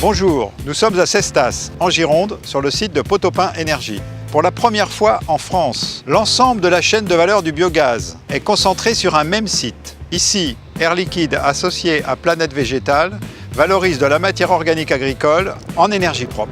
Bonjour, nous sommes à Cestas, en Gironde, sur le site de Potopin Énergie. Pour la première fois en France, l'ensemble de la chaîne de valeur du biogaz est concentré sur un même site. Ici, Air Liquide, associé à Planète Végétale, valorise de la matière organique agricole en énergie propre.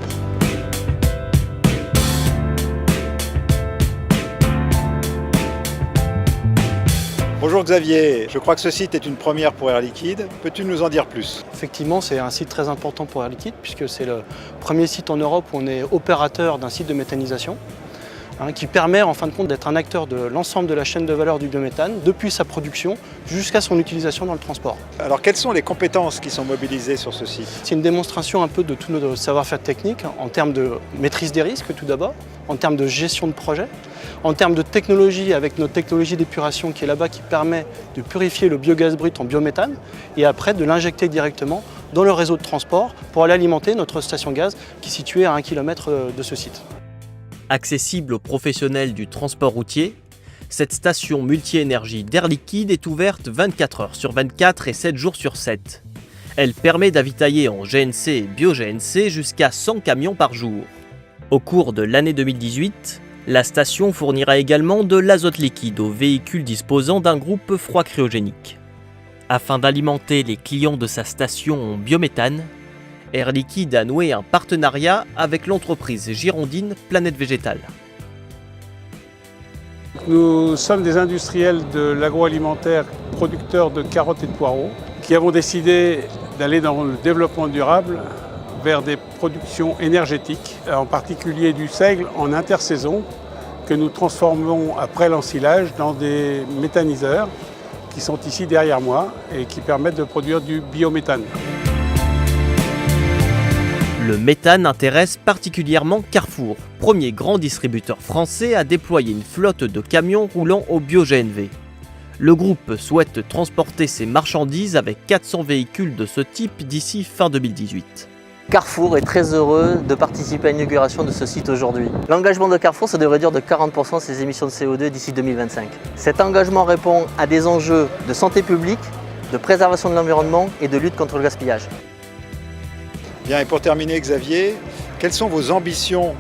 Bonjour Xavier, je crois que ce site est une première pour Air Liquide. Peux-tu nous en dire plus? Effectivement, c'est un site très important pour Air Liquide puisque c'est le premier site en Europe où on est opérateur d'un site de méthanisation qui permet en fin de compte d'être un acteur de l'ensemble de la chaîne de valeur du biométhane depuis sa production jusqu'à son utilisation dans le transport. Alors quelles sont les compétences qui sont mobilisées sur ce site? C'est une démonstration un peu de tout notre savoir-faire technique en termes de maîtrise des risques tout d'abord, en termes de gestion de projet, en termes de technologie avec notre technologie d'épuration qui est là-bas qui permet de purifier le biogaz brut en biométhane et après de l'injecter directement dans le réseau de transport pour aller alimenter notre station gaz qui est située à 1 km de ce site. Accessible aux professionnels du transport routier, cette station multi-énergie d'Air Liquide est ouverte 24 heures sur 24 et 7 jours sur 7. Elle permet d'avitailler en GNC et bio-GNC jusqu'à 100 camions par jour. Au cours de l'année 2018, la station fournira également de l'azote liquide aux véhicules disposant d'un groupe froid cryogénique. Afin d'alimenter les clients de sa station en biométhane, Air Liquide a noué un partenariat avec l'entreprise girondine Planète Végétale. Nous sommes des industriels de l'agroalimentaire, producteurs de carottes et de poireaux, qui avons décidé d'aller dans le développement durable vers des productions énergétiques, en particulier du seigle en intersaison, que nous transformons après l'ensilage dans des méthaniseurs qui sont ici derrière moi et qui permettent de produire du biométhane. Le méthane intéresse particulièrement Carrefour, premier grand distributeur français à déployer une flotte de camions roulant au bio-GNV. Le groupe souhaite transporter ses marchandises avec 400 véhicules de ce type d'ici fin 2018. Carrefour est très heureux de participer à l'inauguration de ce site aujourd'hui. L'engagement de Carrefour, c'est de réduire de 40% ses émissions de CO2 d'ici 2025. Cet engagement répond à des enjeux de santé publique, de préservation de l'environnement et de lutte contre le gaspillage. Bien, et pour terminer Xavier, quelles sont vos ambitions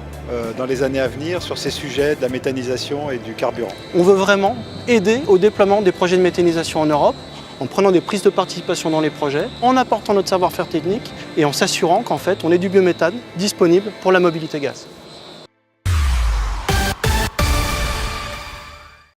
dans les années à venir sur ces sujets de la méthanisation et du carburant? On veut vraiment aider au déploiement des projets de méthanisation en Europe en prenant des prises de participation dans les projets, en apportant notre savoir-faire technique et en s'assurant qu'en fait on ait du biométhane disponible pour la mobilité gaz.